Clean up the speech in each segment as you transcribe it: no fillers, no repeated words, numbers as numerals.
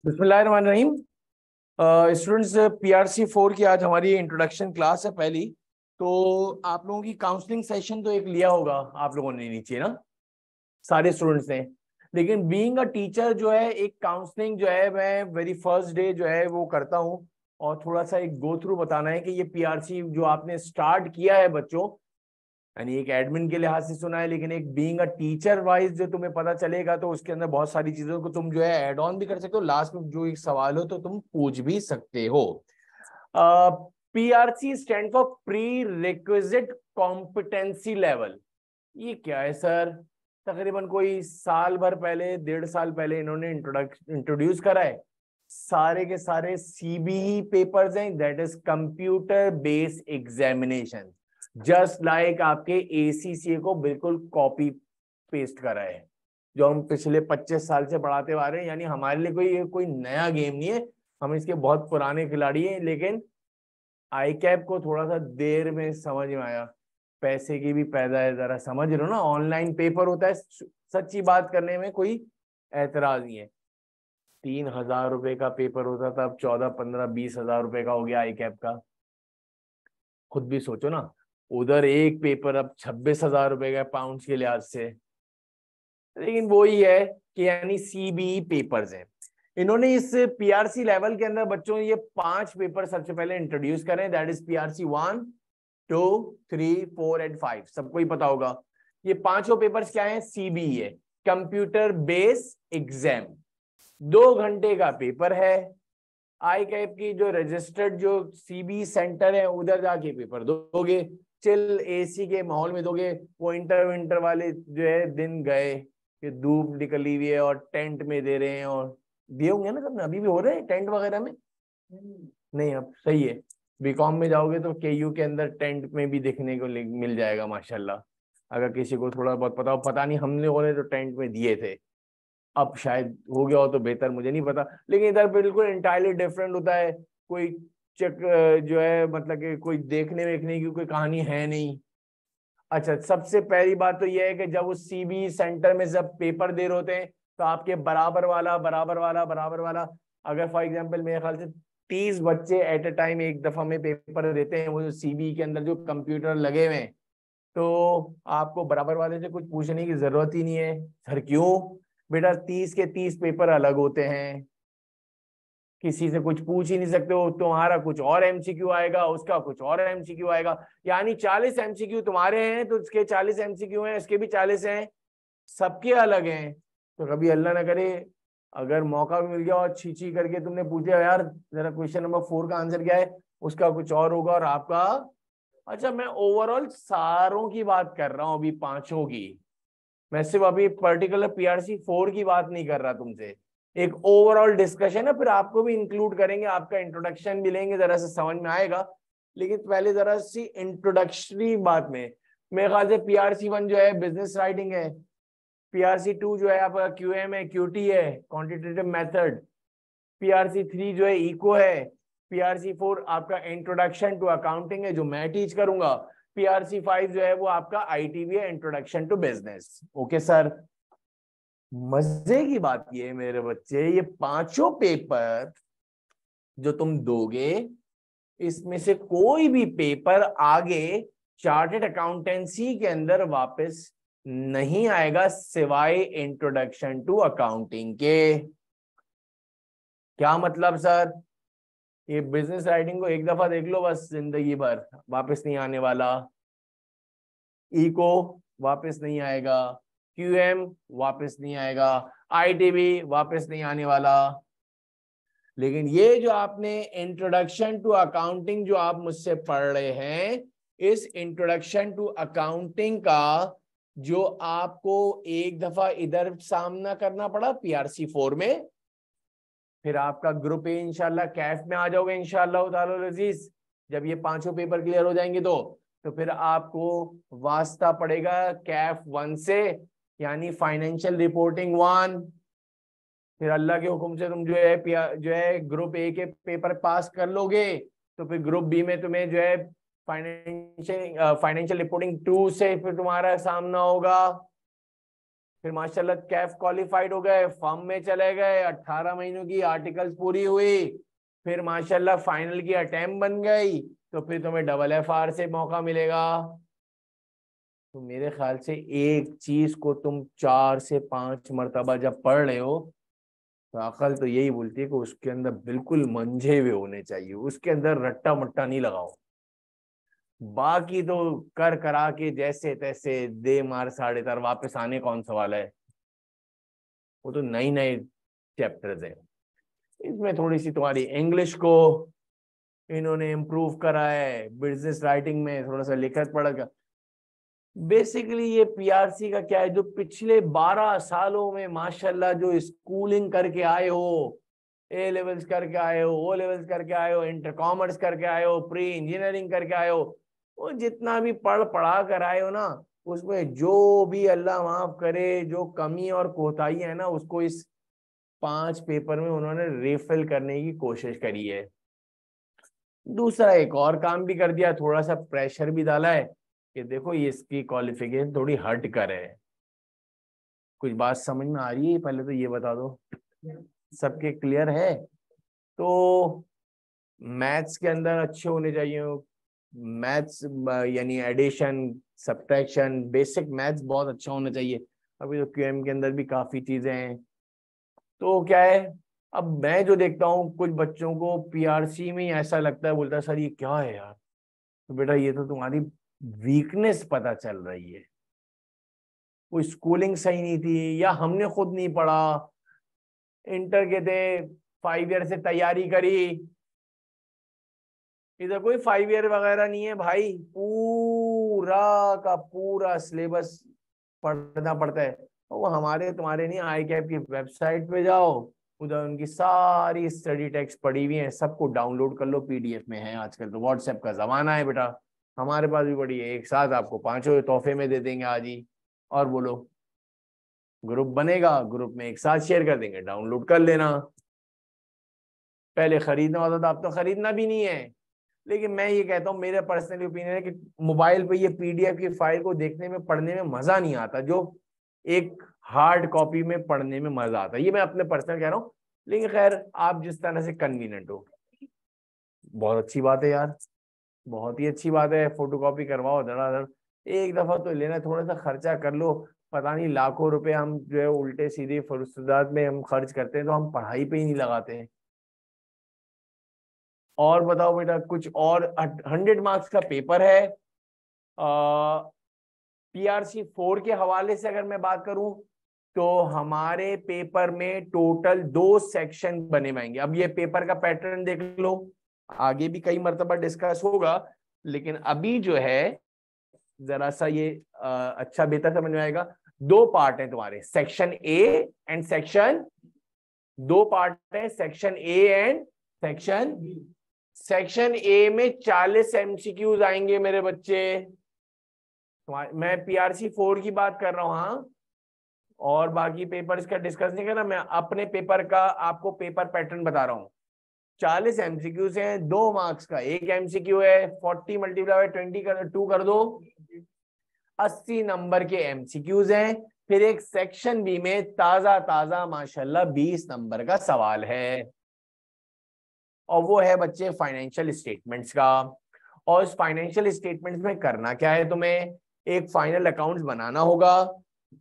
बिस्मिल्लाहिर्रहमानिर्रहीम। Students, PRC 4 की आज हमारी इंट्रोडक्शन क्लास है पहली। तो आप लोगों की काउंसलिंग सेशन तो एक लिया होगा आप लोगों ने नीचे ना, सारे स्टूडेंट्स ने। लेकिन बीइंग अ टीचर जो है एक काउंसलिंग जो है मैं वेरी फर्स्ट डे जो है वो करता हूँ। और थोड़ा सा एक गो थ्रू बताना है कि ये पीआरसी जो आपने स्टार्ट किया है बच्चों, यानी एक एडमिन के लिहाज से सुना है, लेकिन एक बीइंग अ टीचर वाइज जो तुम्हें पता चलेगा तो उसके अंदर बहुत सारी चीजों को तुम जो है ऐड ऑन भी कर सकते हो। लास्ट में जो एक सवाल हो तो तुम पूछ भी सकते हो। PRC stand for pre requisite competency level. ये क्या है सर? तकरीबन कोई साल भर पहले, 1.5 साल पहले इन्होंने इंट्रोड्यूस करा है। सारे के सारे सीबीई पेपर्स हैं, that is computer based examination. Just like आपके एसीसीए को बिल्कुल कॉपी पेस्ट करा है, जो हम पिछले 25 साल से पढ़ाते आ रहे हैं। यानी हमारे लिए कोई नया गेम नहीं है, हम इसके बहुत पुराने खिलाड़ी हैं। लेकिन आई कैप को थोड़ा सा देर में समझ में आया। पैसे की भी पैदा है, जरा समझ रहे हो ना, ऑनलाइन पेपर होता है, सच्ची बात करने में कोई एतराज नहीं है। 3,000 रुपए का पेपर होता था, अब 14, 15, 20 हजार रुपए का हो गया आई कैप का। खुद भी सोचो ना, उधर एक पेपर अब 26,000 रुपए का पाउंड्स के लिहाज से। लेकिन वो ही है कि यानी सीबीई पेपर्स हैं। इन्होंने इस पीआरसी लेवल के अंदर बच्चों ये 5 पेपर सबसे पहले इंट्रोड्यूस करें, दैट इज पीआरसी 1, 2, 3, 4 एंड 5। सबको ही पता होगा ये पांचों पेपर्स क्या है। सीबीई है, कंप्यूटर बेस एग्जाम। 2 घंटे का पेपर है। आई कैप की जो रजिस्टर्ड जो सीबी सेंटर है उधर जाके पेपर दोगे, चिल एसी के माहौल में दोगे। वो इंटर विंटर वाले जो है दिन गए कि धूप निकली हुई है और टेंट में दे रहे हैं, और दिए होंगे ना सबने, अभी भी हो रहे हैं टेंट वगैरह में। नहीं, अब सही है। बीकॉम में जाओगे तो केयू के अंदर टेंट में भी देखने को मिल जाएगा माशाल्लाह। अगर किसी को थोड़ा बहुत पता हो, पता नहीं, हम लोगों ने तो टेंट में दिए थे, अब शायद हो गया हो तो बेहतर, मुझे नहीं पता। लेकिन इधर बिल्कुल इंटायरली डिफरेंट होता है। कोई चेक जो है, मतलब कि कोई देखने वेखने की कोई कहानी है नहीं। अच्छा, सबसे पहली बात तो यह है कि जब उस सीबी सेंटर में जब पेपर दे रहे होते हैं तो आपके बराबर वाला बराबर वाला बराबर वाला, अगर फॉर एग्जांपल मेरे ख्याल से 30 बच्चे एट अ टाइम एक दफा में पेपर देते हैं, वो जो सीबी के अंदर जो कंप्यूटर लगे हुए हैं, तो आपको बराबर वाले से कुछ पूछने की जरूरत ही नहीं है। सर क्यों? बेटा 30 के 30 पेपर अलग होते हैं, किसी से कुछ पूछ ही नहीं सकते हो। तुम्हारा कुछ और एमसीक्यू आएगा, उसका कुछ और एमसीक्यू आएगा। यानी 40 एमसीक्यू तुम्हारे हैं तो उसके 40 एमसीक्यू हैं, इसके भी 40 हैं, सबके अलग हैं। तो कभी अल्लाह ना करे अगर मौका भी मिल गया और छी करके तुमने पूछा यार जरा क्वेश्चन नंबर 4 का आंसर क्या है, उसका कुछ और होगा और आपका। अच्छा, मैं ओवरऑल सारों की बात कर रहा हूं, अभी पांचों की। मैं सिर्फ अभी पर्टिकुलर पीआरसी 4 की बात नहीं कर रहा तुमसे। एक ओवरऑल डिस्कशन है, फिर आपको भी इंक्लूड करेंगे, आपका इंट्रोडक्शन भी लेंगे, जरा से समझ में आएगा। लेकिन पहले जरा सी इंट्रोडक्टरी बात में, मेरे ख्याल से पीआरसी 1 जो है बिजनेस राइटिंग है, पीआरसी 2 जो है आपका क्यूएम है, क्यूटी है, क्वांटिटेटिव मेथड, पीआरसी 3 जो है इको है, पीआरसी 4 आपका इंट्रोडक्शन टू अकाउंटिंग है जो मैं टीच करूंगा, पीआरसी 5 जो है वो आपका आईटीबी है, introduction to business. Okay sir. मजे की बात ये है मेरे बच्चे, ये पांचों पेपर जो तुम दोगे, इसमें से कोई भी पेपर आगे चार्टेड अकाउंटेंसी के अंदर वापस नहीं आएगा सिवाय इंट्रोडक्शन टू अकाउंटिंग के। क्या मतलब सर? ये बिजनेस राइटिंग को एक दफा देख लो बस, जिंदगी भर वापस नहीं आने वाला। इको वापस नहीं आएगा, क्यूएम वापस नहीं आएगा, आईटीबी वापस नहीं आने वाला। लेकिन ये जो आपने इंट्रोडक्शन टू अकाउंटिंग जो आप मुझसे पढ़ रहे हैं, इस इंट्रोडक्शन टू अकाउंटिंग का जो आपको एक दफा इधर सामना करना पड़ा पीआरसी 4 में, फिर आपका ग्रुप ए इंशाल्लाह कैफ में आ जाओगे इंशाल्लाह ताला अजीज। जब ये पांचों पेपर क्लियर हो जाएंगे तो फिर आपको वास्ता पड़ेगा कैफ 1 से, यानी फाइनेंशियल रिपोर्टिंग 1। फिर अल्लाह के हुक्म से तुम जो है ग्रुप ए के पेपर पास कर लोगे, तो फिर ग्रुप बी में तुम्हें जो है फाइनेंशियल रिपोर्टिंग 2 से फिर तुम्हारा सामना होगा। फिर माशाल्लाह कैफ क्वालिफाइड हो गए, फॉर्म में चले गए, 18 महीनों की आर्टिकल्स पूरी हुई, फिर माशाल्लाह फाइनल की अटेम्प्ट बन गई, तो फिर तुम्हें डबल FR से मौका मिलेगा। तो मेरे ख्याल से एक चीज को तुम 4 से 5 मरतबा जब पढ़ रहे हो, तो अकल तो यही बोलती है कि उसके अंदर बिल्कुल मंझे हुए होने चाहिए, उसके अंदर रट्टा मट्टा नहीं लगाओ। बाकी तो कर करा के जैसे तैसे दे मार साढ़े तार वापस आने कौन सवाल है। वो तो नई नए चैप्टर्स है। इसमें थोड़ी सी तुम्हारी इंग्लिश को इन्होंने इम्प्रूव करा है, बिजनेस राइटिंग में थोड़ा सा लिखत पढ़त। बेसिकली ये PRC का क्या है, जो पिछले 12 सालों में माशाल्लाह जो स्कूलिंग करके आए हो, A लेवल्स करके आए हो, O लेवल्स करके आए हो, इंटर कॉमर्स करके आए हो, प्री इंजीनियरिंग करके आए हो, वो जितना भी पढ़ा कर आए हो ना, उसमें जो भी अल्लाह माफ करे जो कमी और कोताही है ना, उसको इस 5 पेपर में उन्होंने रिफिल करने की कोशिश करी है। दूसरा एक और काम भी कर दिया, थोड़ा सा प्रेशर भी डाला है कि देखो ये इसकी क्वालिफिकेशन थोड़ी हट कर है। कुछ बात समझ में आ रही है? पहले तो ये बता दो, सबके क्लियर है? तो मैथ्स के अंदर अच्छे होने चाहिए, मैथ्स यानी एडिशन सब्ट्रैक्शन बेसिक मैथ्स बहुत अच्छा होना चाहिए। अभी तो QM के अंदर भी काफी चीजें हैं। तो क्या है, अब मैं जो देखता हूँ कुछ बच्चों को PRC में ही ऐसा लगता है, बोलता है सर ये क्या है यार। तो बेटा ये तो तुम्हारी वीकनेस पता चल रही है, कोई स्कूलिंग सही नहीं थी या हमने खुद नहीं पढ़ा। इंटर के थे, 5 ईयर से तैयारी करी, इधर कोई 5 ईयर वगैरह नहीं है भाई, पूरा का पूरा सिलेबस पढ़ना पड़ता है। और वो हमारे तुम्हारे नहीं, ICAP की वेबसाइट पे जाओ, उधर उनकी सारी स्टडी टेक्स्ट पड़ी हुई है, सबको डाउनलोड कर लो, PDF में है। आजकल तो व्हाट्सएप का जमाना है बेटा, हमारे पास भी पड़ी है, एक साथ आपको 5 तोहफे में दे देंगे आज ही। और बोलो, ग्रुप बनेगा, ग्रुप में एक साथ शेयर कर देंगे, डाउनलोड कर लेना। पहले खरीदना होता था, अब तो खरीदना भी नहीं है। लेकिन मैं ये कहता हूँ, मेरा पर्सनल ओपिनियन है कि मोबाइल पे ये PDF की फाइल को देखने में पढ़ने में मजा नहीं आता, जो एक हार्ड कॉपी में पढ़ने में मजा आता है। ये मैं अपने पर्सनल कह रहा हूँ, लेकिन खैर आप जिस तरह से कन्वीनियंट हो। बहुत अच्छी बात है यार, बहुत ही अच्छी बात है, फोटोकॉपी करवाओ धड़ाधड़। एक दफा तो लेना, थोड़ा सा खर्चा कर लो। पता नहीं लाखों रुपए हम जो है उल्टे सीधे फुर्सत में हम खर्च करते हैं, तो हम पढ़ाई पे ही नहीं लगाते हैं। और बताओ बेटा कुछ और। 100 मार्क्स का पेपर है। PRC 4 के हवाले से अगर मैं बात करूं, तो हमारे पेपर में टोटल 2 सेक्शन बने हुएंगे। अब ये पेपर का पैटर्न देख लो, आगे भी कई मरतबा डिस्कस होगा, लेकिन अभी जो है जरा सा ये अच्छा बेहतर समझ में आएगा। 2 पार्ट हैं तुम्हारे, section A and section, 2 part है, section A and section. Section A में 40 MCQs आएंगे मेरे बच्चे। मैं PRC 4 की बात कर रहा हूं, हाँ, और बाकी पेपर्स का डिस्कस नहीं कर रहा। मैं अपने पेपर का आपको पेपर पैटर्न बता रहा हूँ। 40 MCQs हैं, 2 मार्क्स का एक MCQ है, 40 मल्टीप्लाई 20 कर 2 कर दो, 80 नंबर के MCQs हैं। फिर एक सेक्शन B में ताजा ताजा माशाल्लाह 20 नंबर का सवाल है, और वो है बच्चे फाइनेंशियल स्टेटमेंट्स का। और इस फाइनेंशियल स्टेटमेंट्स में करना क्या है, तुम्हें एक फाइनल अकाउंट्स बनाना होगा।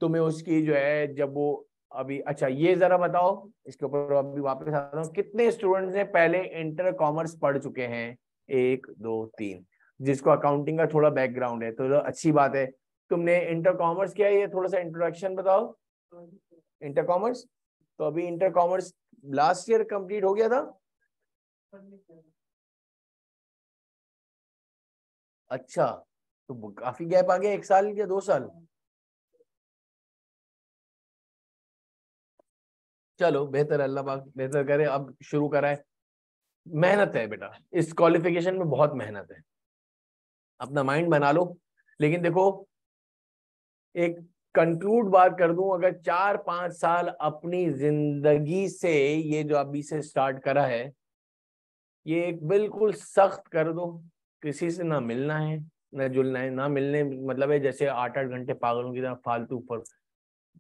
तुम्हें उसकी जो है जब वो अभी, अच्छा ये जरा बताओ, इसके ऊपर अभी वापस आता हूँ, कितने स्टूडेंट्स ने पहले इंटर कॉमर्स पढ़ चुके हैं? 1 2 3, जिसको अकाउंटिंग का थोड़ा बैकग्राउंड है तो अच्छी बात है। तुमने इंटर कॉमर्स किया है, ये थोड़ा सा इंट्रोडक्शन बताओ इंटर कॉमर्स। तो अभी inter commerce last year complete हो गया था। अच्छा, तो काफी गैप आ गया, 1 साल या 2 साल। चलो बेहतर, अल्लाह पाक बेहतर करे, अब शुरू कराए। मेहनत है बेटा, इस क्वालिफिकेशन में बहुत मेहनत है, अपना माइंड बना लो। लेकिन देखो, एक कंक्लूड बात कर दूं, अगर 4-5 साल अपनी जिंदगी से ये जो अभी से स्टार्ट करा है, ये एक बिल्कुल सख्त कर दो। किसी से ना मिलना है ना जुलना है, ना मिलने मतलब है जैसे 8-8 घंटे पागलों की तरह फालतू पर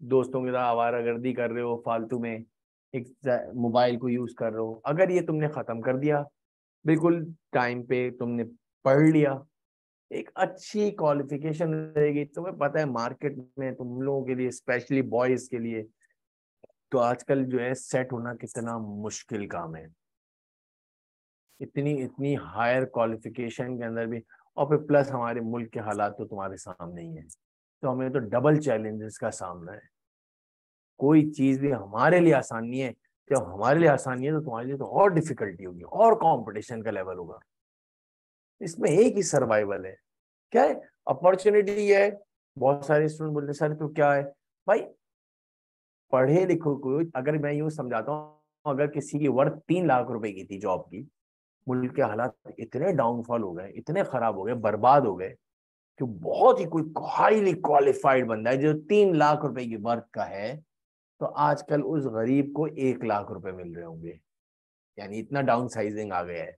दोस्तों के साथ आवारागर्दी कर रहे हो, फालतू में एक मोबाइल को यूज कर रहे हो, अगर ये तुमने खत्म कर दिया, बिल्कुल टाइम पे तुमने पढ़ लिया, एक अच्छी क्वालिफिकेशन रहेगी। तुम्हें पता है मार्केट में तुम लोगों के लिए, स्पेशली बॉयज के लिए, तो आजकल जो है सेट होना कितना मुश्किल काम है, इतनी इतनी हायर क्वालिफिकेशन के अंदर भी। और फिर प्लस हमारे मुल्क के हालात तो तुम्हारे सामने ही है, तो हमें तो डबल चैलेंजेस का सामना है। कोई चीज भी हमारे लिए आसान नहीं है, जब हमारे लिए आसानी है तो तुम्हारे लिए तो और डिफिकल्टी होगी, और कंपटीशन का लेवल होगा। इसमें एक ही सर्वाइवल है, क्या है, अपॉर्चुनिटी है। बहुत सारे स्टूडेंट बोलते सर तो क्या है भाई, पढ़े लिखो को अगर मैं यूं समझाता हूँ, अगर किसी की वर्थ 3 लाख रुपए की थी जॉब की, मुल्क के हालात इतने डाउनफॉल हो गए, इतने खराब हो गए, बर्बाद हो गए, कि बहुत ही कोई हाईली क्वालिफाइड बंदा है जो 3 लाख रुपए की वर्थ का है, तो आजकल उस गरीब को 1 लाख रुपए मिल रहे होंगे। यानी इतना डाउन साइजिंग आ गया है।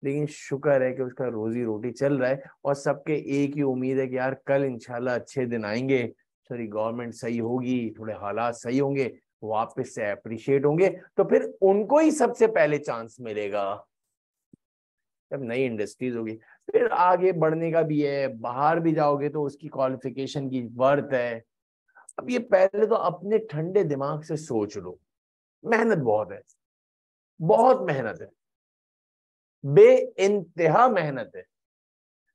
लेकिन शुक्र है कि उसका रोजी रोटी चल रहा है, और सबके एक ही उम्मीद है कि यार कल इंशाल्लाह अच्छे दिन आएंगे, सॉरी गवर्नमेंट सही होगी, थोड़े हालात सही होंगे, वापस से अप्रिशिएट होंगे, तो फिर उनको ही सबसे पहले चांस मिलेगा। जब नई इंडस्ट्रीज होगी, फिर आगे बढ़ने का भी है, बाहर भी जाओगे तो उसकी क्वालिफिकेशन की वर्थ है। अब ये पहले तो अपने ठंडे दिमाग से सोच लो, मेहनत बहुत है, बहुत मेहनत है, बे इंतहा मेहनत है,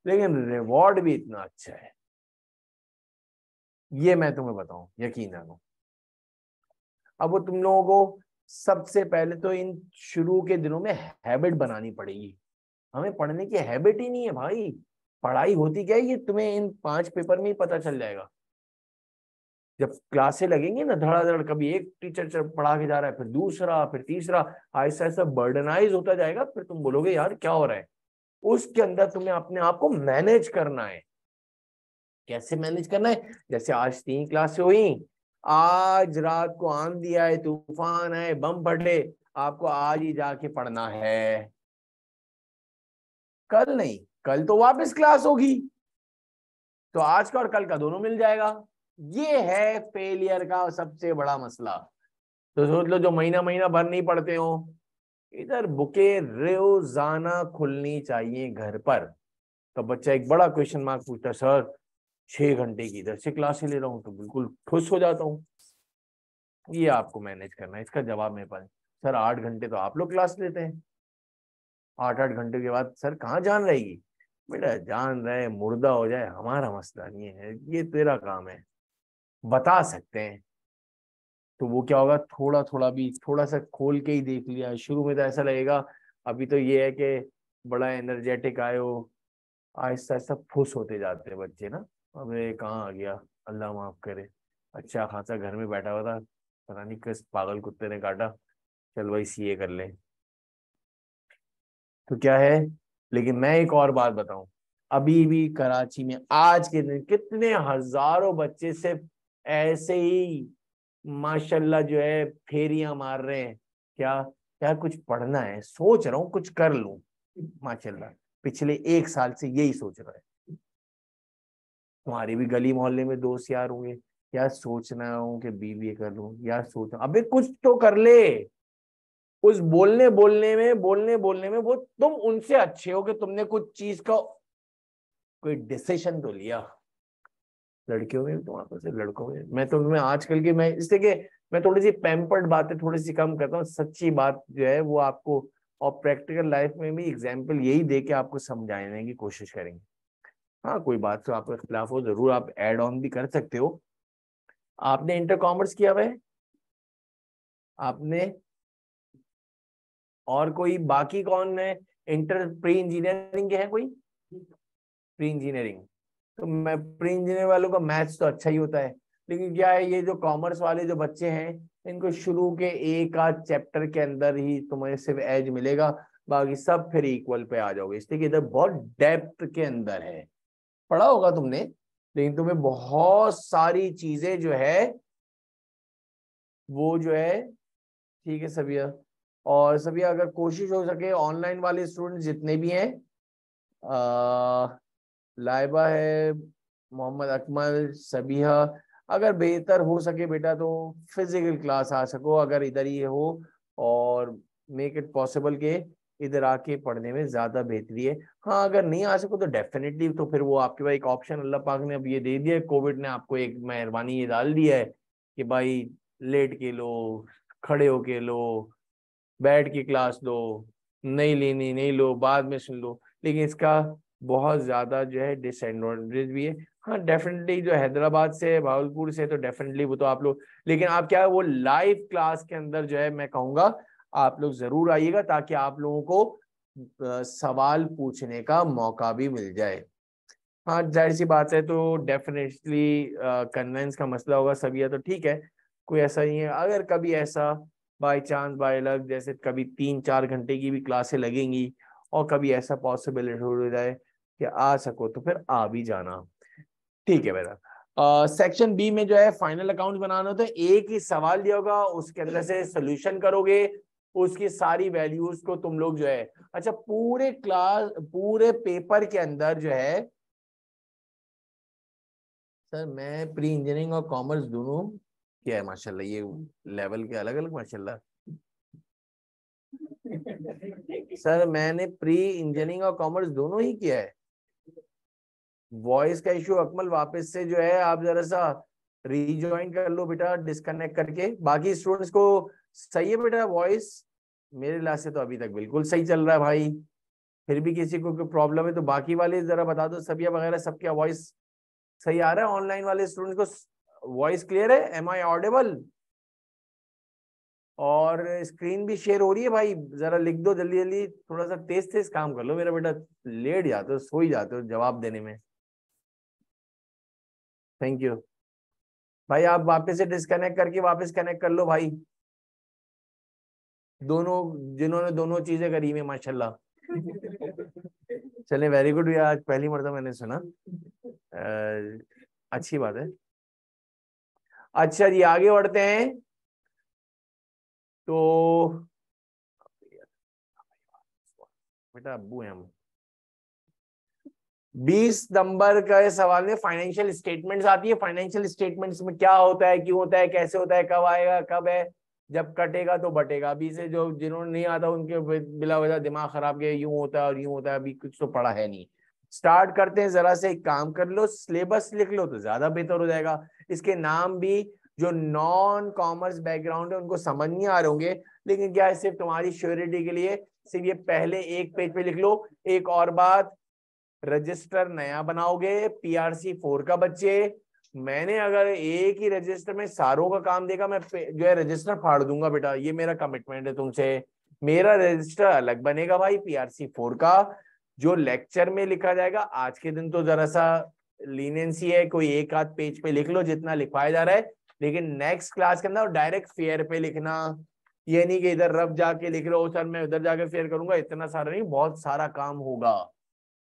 लेकिन रिवॉर्ड भी इतना अच्छा है, ये मैं तुम्हें बताऊं, यकीन जानो। अब वो तुम लोगों को सबसे पहले तो इन शुरू के दिनों में हैबिट बनानी पड़ेगी। हमें पढ़ने की हैबिट ही नहीं है भाई। पढ़ाई होती क्या है ये तुम्हें इन 5 पेपर में ही पता चल जाएगा। जब क्लासें लगेंगी ना धड़ाधड़, कभी एक टीचर पढ़ा के जा रहा है, फिर दूसरा, फिर तीसरा, ऐसा ऐसा बर्डनाइज होता जाएगा, फिर तुम बोलोगे यार क्या हो रहा है। उसके अंदर तुम्हें अपने आप को मैनेज करना है। कैसे मैनेज करना है, जैसे आज 3 क्लासें हुई, आज रात को आंधी आए, तूफान आए, बम फटे, आपको आज ही जाके पढ़ना है, कल नहीं। कल तो वापस क्लास होगी, तो आज का और कल का दोनों मिल जाएगा। ये है फेलियर का सबसे बड़ा मसला। तो सोच लो जो महीना महीना भर नहीं पढ़ते हो, इधर बुके रोजाना खुलनी चाहिए घर पर। तो बच्चा एक बड़ा क्वेश्चन मार्क पूछता है, सर 6 घंटे की इधर से क्लासें ले रहा हूँ, तो बिल्कुल खुश हो जाता हूँ। ये आपको मैनेज करना है। इसका जवाब मेरे पास, सर 8 घंटे तो आप लोग क्लास लेते हैं, 8 8 घंटे के बाद सर कहाँ जान रहेगी। बेटा जान रहे मुर्दा हो जाए हमारा मसला नहीं है, ये तेरा काम है, बता सकते हैं। तो वो क्या होगा, थोड़ा थोड़ा भी थोड़ा सा खोल के ही देख लिया, शुरू में तो ऐसा लगेगा, अभी तो ये है कि बड़ा एनर्जेटिक आए हो, आहिस्ता आहिस्ता फुस होते जाते हैं बच्चे ना। अब ये कहाँ आ गया, अल्लाह माफ करे, अच्छा खासा घर में बैठा हुआ था, पता नहीं किस पागल कुत्ते ने काटा, चल भाई सीए कर ले। तो क्या है, लेकिन मैं एक और बात बताऊं, अभी भी कराची में आज के दिन कितने हजारों बच्चे सिर्फ ऐसे ही माशाल्लाह जो है फेरियां मार रहे हैं। क्या, क्या कुछ पढ़ना है, सोच रहा हूँ कुछ कर लूं, माशाल्लाह पिछले 1 साल से यही सोच रहा है। तुम्हारी भी गली मोहल्ले में दोस्त यार होंगे, यार सोचना हूँ कि बीबीए कर लूं, यार सोच, अबे कुछ तो कर ले। उस बोलने बोलने में वो तुम उनसे अच्छे हो कि तुमने कुछ चीज का कोई डिसीजन तो लिया। लड़कियों में भी तुम्हारे पास है, लड़कों में, मैं तो तुम्हें आजकल की, मैं इसलिए कि मैं थोड़ी सी पैम्पर्ड बातें थोड़ी सी कम करता हूँ, सच्ची बात जो है वो आपको, और प्रैक्टिकल लाइफ में भी एग्जाम्पल यही दे के आपको समझाने की कोशिश करेंगे। हाँ कोई बात तो आपका खिलाफ हो जरूर आप एड ऑन भी कर सकते हो। आपने इंटर कॉमर्स किया हुआ है आपने, और कोई बाकी कौन है, इंटर प्री इंजीनियरिंग के है कोई, प्री इंजीनियरिंग, तो मैं प्री इंजीनियरिंग वालों का मैथ्स तो अच्छा ही होता है। लेकिन क्या है, ये जो कॉमर्स वाले जो बच्चे हैं, इनको शुरू के एक आध चैप्टर के अंदर ही तुम्हें सिर्फ एज मिलेगा, बाकी सब फिर इक्वल पे आ जाओगे, इसलिए कि इधर बहुत डेप्थ के अंदर है। पढ़ा होगा तुमने, लेकिन तुम्हें बहुत सारी चीजें जो है वो जो है, ठीक है सबिया। और सबिया अगर कोशिश हो सके, ऑनलाइन वाले स्टूडेंट जितने भी हैं, लाइबा है, मोहम्मद अकमल, सबिहा, अगर बेहतर हो सके बेटा तो फिजिकल क्लास आ सको अगर इधर ही हो, और मेक इट पॉसिबल के इधर आके पढ़ने में ज्यादा बेहतरी है। हाँ अगर नहीं आ सको तो डेफिनेटली तो फिर वो आपके पास एक ऑप्शन अल्लाह पाक ने अब ये दे दिया है, कोविड ने आपको एक मेहरबानी ये डाल दिया है कि भाई लेट के लो, खड़े होके लो, बैठ के क्लास लो, नहीं लेनी नहीं लो, बाद में सुन लो। लेकिन इसका बहुत ज्यादा जो है डिसएडवांटेज भी है। हाँ डेफिनेटली जो हैदराबाद से भागलपुर से तो डेफिनेटली वो तो आप लोग, लेकिन आप क्या है वो लाइव क्लास के अंदर जो है मैं कहूंगा आप लोग जरूर आइएगा ताकि आप लोगों को सवाल पूछने का मौका भी मिल जाए। हाँ जाहिर सी बात है, तो डेफिनेटली कन्वेंस का मसला होगा सभी है तो ठीक है, कोई ऐसा नहीं है। अगर कभी ऐसा बाय चांस बाय लक जैसे कभी 3-4 घंटे की भी क्लासें लगेंगी और कभी ऐसा पॉसिबिलिटी हो जाए कि आ सको तो फिर आ भी जाना, ठीक है बेटा। सेक्शन बी में जो है फाइनल अकाउंट बनाना होता है, एक ही सवाल दिया होगा उसके अंदर से सोल्यूशन करोगे, उसकी सारी वैल्यूज को तुम लोग जो है, अच्छा पूरे क्लास पूरे पेपर के अंदर जो है, सर मैं प्री इंजीनियरिंग और कॉमर्स दोनों किया है माशाल्लाह, ये लेवल के अलग अलग माशाल्लाह। सर मैंने प्री इंजीनियरिंग और कॉमर्स दोनों ही किया है। वॉइस का इशू अकमल वापस से जो है आप जरा सा रीज्वाइन कर लो बेटा डिस्कनेक्ट करके, बाकी स्टूडेंट्स को सही है बेटा वॉइस? मेरे लिहाज से तो अभी तक बिल्कुल सही चल रहा है भाई। फिर भी किसी को कोई प्रॉब्लम है तो बाकी वाले जरा बता दो, सबिया वगैरह सबका वॉइस सही आ रहा है? ऑनलाइन वाले स्टूडेंट को वॉइस क्लियर है? Am I audible? और स्क्रीन भी शेयर हो रही है भाई? जरा लिख दो जल्दी जल्दी, थोड़ा सा तेज तेज काम कर लो मेरा बेटा, लेट जाते हो सो ही जाते हो जवाब देने में। थैंक यू भाई, आप वापस से डिस्कनेक्ट करके वापस कनेक्ट कर लो भाई, दोनों जिन्होंने दोनों चीजें करी हुई माशाल्लाह। चले वेरी गुड भैया, आज पहली मर्तबा मैंने सुना, अच्छी बात है। अच्छा जी आगे बढ़ते हैं, तो बेटा अब्बू हैं हम। 20 नंबर का सवाल में फाइनेंशियल स्टेटमेंट्स आती है। फाइनेंशियल स्टेटमेंट्स में क्या होता है, क्यों होता है, कैसे होता है, कब आएगा, कब है, जब कटेगा तो बटेगा। अभी से जो जिन्होंने नहीं आता उनके बिला वजह दिमाग खराब गया, यूं होता है और यूं होता है, अभी कुछ तो पढ़ा है नहीं। स्टार्ट करते हैं, जरा से एक काम कर लो सिलेबस लिख लो तो ज्यादा बेहतर हो जाएगा। इसके नाम भी जो नॉन कॉमर्स बैकग्राउंड है उनको समझ नहीं आ रहे होंगे, लेकिन क्या है सिर्फ तुम्हारी श्योरिटी के लिए सिर्फ ये पहले एक पेज पे लिख लो। एक और बात, रजिस्टर नया बनाओगे पीआरसी 4 का बच्चे, मैंने अगर एक ही रजिस्टर में सारों का काम देखा मैं जो है रजिस्टर फाड़ दूंगा बेटा, ये मेरा कमिटमेंट है तुमसे। मेरा रजिस्टर अलग बनेगा भाई पीआरसी 4 का, जो लेक्चर में लिखा जाएगा। आज के दिन तो जरा सा लीनेंसी है, कोई एक आध पेज पे लिख लो जितना लिखवाया जा रहा है, लेकिन नेक्स्ट क्लास के अंदर डायरेक्ट फेयर पे लिखना। ये नहीं कि इधर रफ जाके लिख रहे हो सर मैं उधर जाके फेयर करूंगा, इतना सारा नहीं, बहुत सारा काम होगा।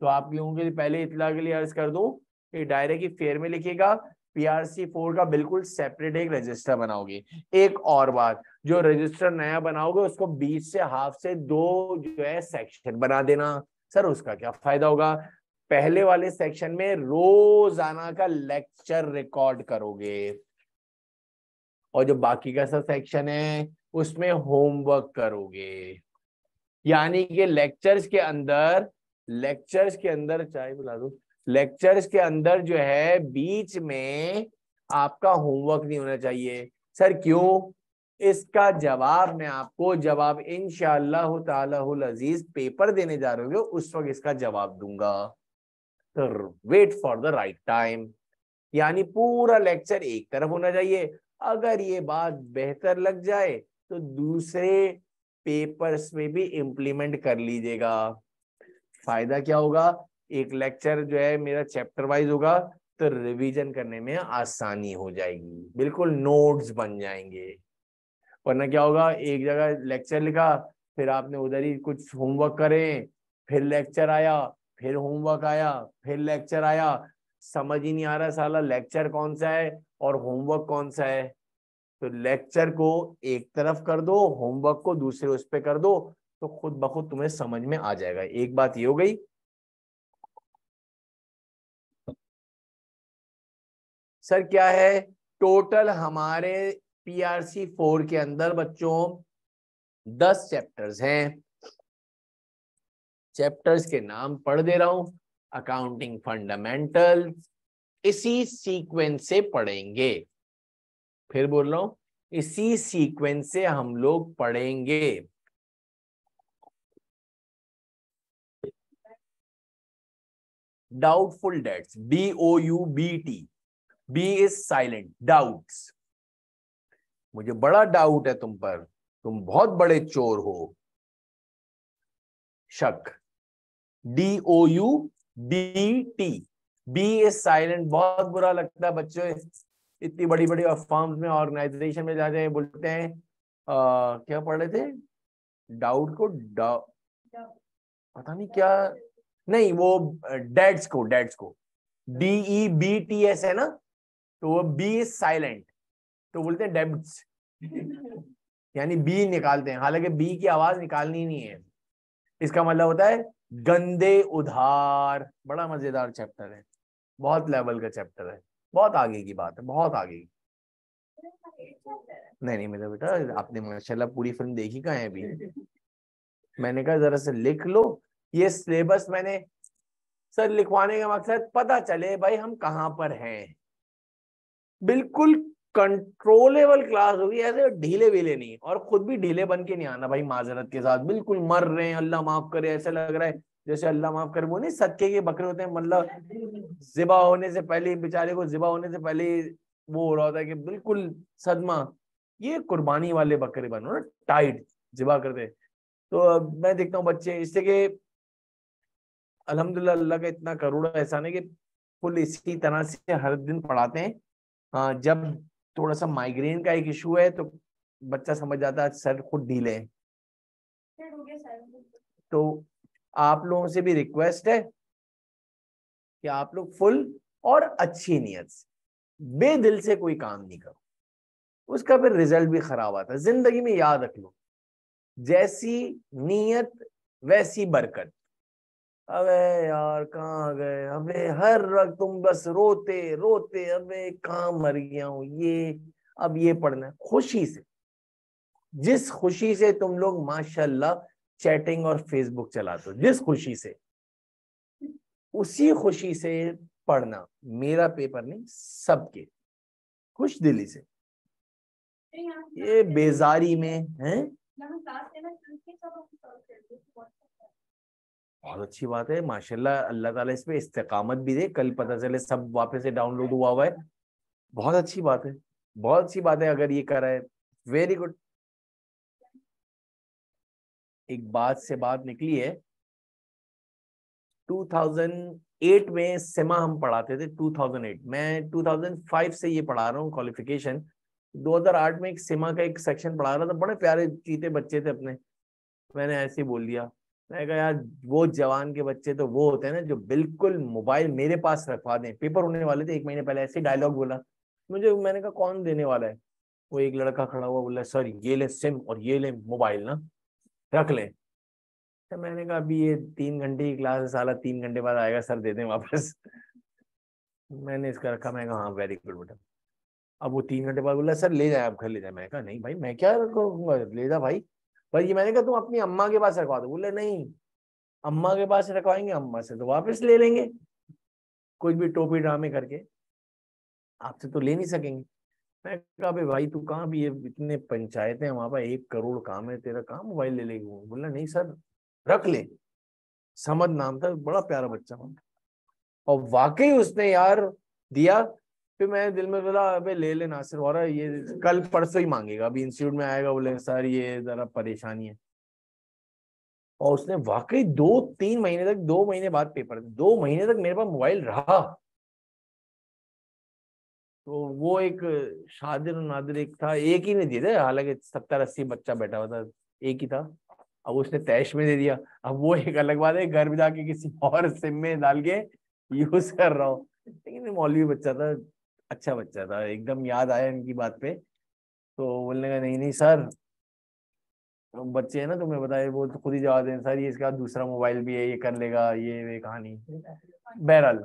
तो आप लोगों के लिए पहले इतला के लिए अर्ज कर दूं कि डायरेक्ट ही फेयर में लिखिएगा, पीआरसी 4 का बिल्कुल सेपरेट एक रजिस्टर बनाओगे। एक और बात, जो रजिस्टर नया बनाओगे उसको बीच से हाफ से दो जो है सेक्शन बना देना। सर उसका क्या फायदा होगा? पहले वाले सेक्शन में रोजाना का लेक्चर रिकॉर्ड करोगे और जो बाकी का सब सेक्शन है उसमें होमवर्क करोगे। यानी कि लेक्चर्स के अंदर चाय बुला दो, लेक्चर्स के अंदर जो है बीच में आपका होमवर्क नहीं होना चाहिए। सर क्यों? इसका जवाब मैं आपको जवाब इंशाअल्लाह तालाहुल अजीज पेपर देने जा रहे हो उस वक्त इसका जवाब दूंगा, तो wait for the right time. यानी पूरा लेक्चर एक तरफ होना चाहिए। अगर ये बात बेहतर लग जाए तो दूसरे पेपर्स में भी इम्प्लीमेंट कर लीजिएगा। फायदा क्या होगा? एक लेक्चर जो है मेरा चैप्टर वाइज होगा तो रिवीजन करने में आसानी हो जाएगी, बिल्कुल नोट्स बन जाएंगे। वरना क्या होगा, एक जगह लेक्चर लिखा, फिर आपने उधर ही कुछ होमवर्क करे, फिर लेक्चर आया, फिर होमवर्क आया, फिर लेक्चर आया, समझ ही नहीं आ रहा साला लेक्चर कौन सा है और होमवर्क कौन सा है। तो लेक्चर को एक तरफ कर दो, होमवर्क को दूसरे उस पे कर दो, तो खुद ब खुद तुम्हें समझ में आ जाएगा। एक बात ये हो गई। सर क्या है टोटल हमारे PRC 4 के अंदर बच्चों 10 चैप्टर्स हैं। चैप्टर्स के नाम पढ़ दे रहा हूं। अकाउंटिंग फंडामेंटल, इसी सीक्वेंस से पढ़ेंगे। फिर बोल रहा हूं, इसी सीक्वेंस से हम लोग पढ़ेंगे। Doubtful debts, DOUBT, B is silent, doubts. मुझे बड़ा डाउट है तुम पर, तुम बहुत बड़े चोर हो। शक, DOUBT, B इज साइलेंट। बहुत बुरा लगता है बच्चों, इतनी बड़ी बड़ी फर्म्स में, ऑर्गेनाइजेशन में जाते हैं, बोलते हैं क्या पढ़ रहे थे, डाउट को पता नहीं क्या, नहीं वो डेट्स को DEBTS है ना, तो वो B इज साइलेंट, तो बोलते हैं डेब्ट्स यानी B निकालते हैं, हालांकि B की आवाज निकालनी नहीं है। इसका मतलब होता है गंदे उधार। बड़ा मजेदार चैप्टर है, बहुत लेवल का चैप्टर है, बहुत आगे की बात है, बहुत आगे की। नहीं मेरा बेटा, आपने माशाल्लाह पूरी फिल्म देखी कहाँ है अभी? मैंने कहा जरा से लिख लो ये सिलेबस। मैंने सर लिखवाने का मकसद पता चले भाई हम कहाँ पर हैं। बिल्कुल कंट्रोलेबल क्लास होगी, ऐसे ढीले वीले नहीं, और खुद भी ढीले बन के नहीं आना भाई, माजरत के साथ। बिल्कुल मर रहे हैं, अल्लाह माफ करे, ऐसा लग रहा है जैसे अल्लाह माफ करे वो नहीं सदके के बकरे होते हैं, मतलब जिबा होने से पहले, बेचारे को जिबा होने से पहले वो हो रहा होता है कि बिल्कुल सदमा। ये कुर्बानी वाले बकरे बनो ना, टाइट जिबा करते। तो मैं देखता हूँ बच्चे इससे के, अल्हम्दुलिल्लाह अल्लाह का इतना करोड़ एहसान है कि फुल इसी तरह से हर दिन पढ़ाते हैं। हाँ, जब थोड़ा सा माइग्रेन का एक इशू है तो बच्चा समझ जाता है सर खुद ढीले हैं। तो आप लोगों से भी रिक्वेस्ट है कि आप लोग फुल और अच्छी नीयत से, बेदिल से कोई काम नहीं करो, उसका फिर रिजल्ट भी खराब आता है। जिंदगी में याद रख लो, जैसी नीयत वैसी बरकत। अबे यार कहाँ गए, अबे हर वक्त तुम बस रोते रोते, अबे कहाँ मर गया हूं ये, अब ये पढ़ना है। खुशी से, जिस खुशी से तुम लोग माशाल्लाह चैटिंग और फेसबुक चलाते हो, जिस खुशी से, उसी खुशी से पढ़ना। मेरा पेपर नहीं, सबके, खुश दिली से। ये बेजारी में है, बहुत अच्छी बात है माशाल्लाह, अल्लाह ताला इस पे इस्तेकामत भी दे, कल पता चले सब वापस से डाउनलोड हुआ है। बहुत अच्छी बात है, बहुत अच्छी बात है अगर ये करा है, वेरी गुड। एक बात से बात निकली है, 2008 में सिमा हम पढ़ाते थे, 2008, मैं 2005 से ये पढ़ा रहा हूँ क्वालिफिकेशन। 2008 में एक सिमा का एक सेक्शन पढ़ा रहा था, बड़े प्यारे चीते बच्चे थे अपने। मैंने ऐसे ही बोल दिया, मैं कहा यार वो जवान के बच्चे तो वो होते हैं ना जो बिल्कुल मोबाइल मेरे पास रखवा दें। पेपर होने वाले थे 1 महीने पहले, ऐसे डायलॉग बोला मुझे। मैंने कहा कौन देने वाला है? वो एक लड़का खड़ा हुआ, बोला सर ये ले सिम और ये ले मोबाइल ना, रख ले। तो मैंने कहा अभी ये 3 घंटे की क्लास है, साला 3 घंटे बाद आएगा सर दे दें वापस। मैंने इसका रखा, मैं कहा हाँ वेरी गुड बेटा। अब वो 3 घंटे बाद बोला सर ले जाए आप घर ले जाए। मैं कहा नहीं भाई मैं क्या रखूंगा, ले जा भाई। भाई ये मैंने कहा तुम अपनी अम्मा के पास रखवा दो। बोले नहीं, अम्मा के पास रखवाएंगे अम्मा से तो वापस ले लेंगे, कुछ भी टोपी ड्रामे करके, आपसे तो ले नहीं सकेंगे। मैं कहा भाई तू कहाँ भी, ये इतने पंचायतें हैं वहां पर, 1 करोड़ काम है तेरा, कहाँ मोबाइल ले लेगी? बोला नहीं सर रख ले। समद नाम था, बड़ा प्यारा बच्चा। और वाकई उसने यार दिया। फिर मैं दिल में बोला अबे ले ले नासिर, हो रहा है ये कल परसों ही मांगेगा, अभी इंस्टीट्यूट में आएगा, बोले सर ये जरा परेशानी है। और उसने वाकई 2-3 महीने तक, 2 महीने बाद पेपर, 2 महीने तक मेरे पास मोबाइल रहा। तो वो एक शादिर नादिर एक था, एक ही ने दिए थे, हालांकि 70-80 बच्चा बैठा हुआ था, एक ही था। अब उसने तैश में दे दिया। अब वो एक अलग बात है, घर में जाके किसी और सिम में डाल के यूज कर रहा हूँ। लेकिन मौलवी बच्चा था, अच्छा बच्चा था एकदम। याद आया इनकी बात पे, तो बोलने का नहीं नहीं सर, बच्चे हैं ना तुम्हें बताए, वो तो खुद ही जवाब दें सर ये इसका दूसरा मोबाइल भी है, ये कर लेगा, ये कहानी। बहरहाल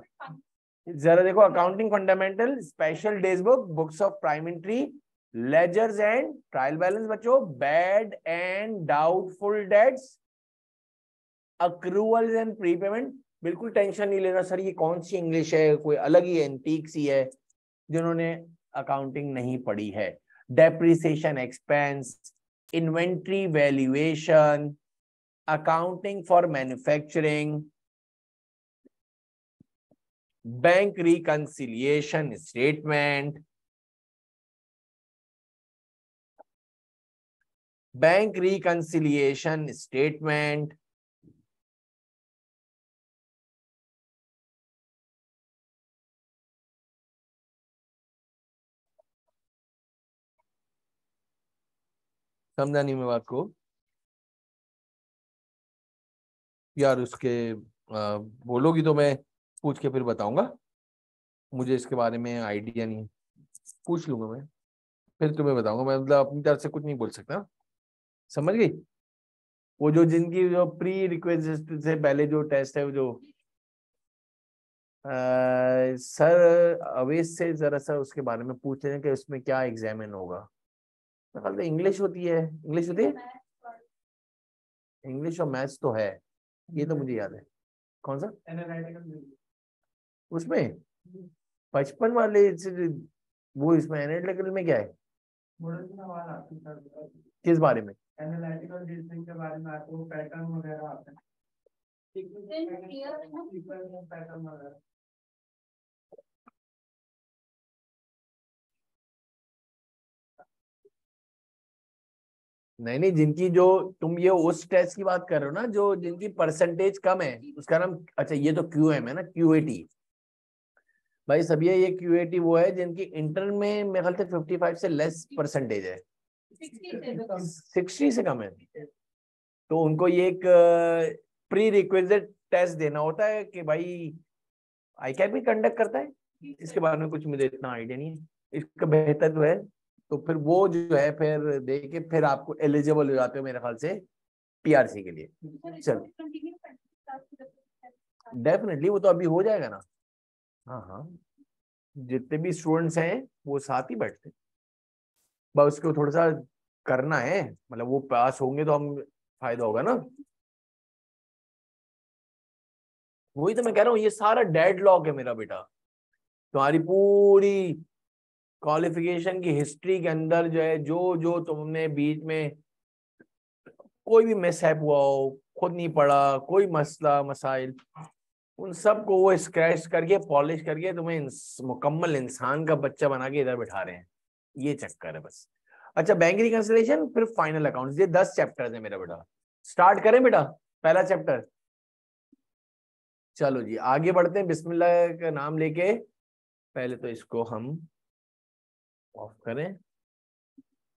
जरा देखो, accounting fundamental, special days book, books of prime entry, ledgers and trial balance बच्चों, bad and doubtful debts, accruals and prepayment. बिल्कुल टेंशन नहीं लेना सर, ये कौन सी इंग्लिश है, कोई अलग ही एंटीक सी है, जिन्होंने अकाउंटिंग नहीं पढ़ी है। Depreciation expense, inventory valuation, accounting for manufacturing, bank reconciliation statement, bank reconciliation statement, समझा नहीं मैं बात को यार? उसके बोलोगी तो मैं पूछ के फिर बताऊंगा, मुझे इसके बारे में आइडिया नहीं है, पूछ लूंगा मैं फिर तुम्हें बताऊंगा। मैं मतलब अपनी तरफ से कुछ नहीं बोल सकता, समझ गई? वो जो जिनकी जो प्री रिक्वेस्ट से पहले जो टेस्ट है, वो जो सर अवेश से जरा सा उसके बारे में पूछ रहे हैं कि उसमें क्या एग्जामिन होगा। मेरे ख्याल से इंग्लिश होती है, इंग्लिश होती है, इंग्लिश और मैथ्स तो है, ये तो मुझे याद है। कौन सा उसमें 55 वाले वो इसमें एनालिटिकल में क्या है, किस बारे में? एनालिटिकल रीजनिंग के बारे में आपको पैटर्न वगैरह आते हैं, पैटर्न वगैरह। नहीं नहीं, जिनकी जो तुम ये उस टेस्ट की बात कर रहे हो ना, जो जिनकी परसेंटेज कम है, उसका नाम, अच्छा ये तो QM है ना, QAT। भाई सब ये QAT वो है जिनकी इंटर में मेरे ख्याल से 55 से लेस परसेंटेज है, 60 से कम है, तो उनको ये एक प्री रिक्विजिट टेस्ट देना होता है कि भाई ICAP भी कंडक्ट करता है, इसके बारे में कुछ मुझे इतना आइडिया नहीं है, इसका बेहतर जो है, तो फिर वो जो है फिर दे के फिर आपको एलिजिबल हो जाते हो मेरे ख्याल से PRC के लिए। चलो डेफिनेटली वो तो अभी हो जाएगा ना। हाँ हाँ, जितने भी स्टूडेंट्स हैं वो साथ ही बैठते हैं, बस उसको थोड़ा सा करना है, मतलब वो पास होंगे तो हम फायदा होगा ना। वही तो मैं कह रहा हूँ, ये सारा डेड लॉक है मेरा बेटा, तुम्हारी पूरी क्वालिफिकेशन की हिस्ट्री के अंदर जो है, जो जो तुमने बीच में कोई भी मिसहैप हुआ हो, खुद नहीं पढ़ा, कोई मसला मसाइल, उन सब को वो स्क्रैच करके पॉलिश करके तुम्हें मुकम्मल इंसान का बच्चा बना के इधर बिठा रहे हैं, ये चक्कर है बस। अच्छा, बैंक रिकंसिलिएशन फिर फाइनल अकाउंट्स, ये 10 चैप्टर्स है मेरा बेटा। स्टार्ट करें बेटा, पहला चैप्टर। चलो जी आगे बढ़ते हैं, बिस्मिल्लाह का नाम लेके। पहले तो इसको हम ऑफ करें।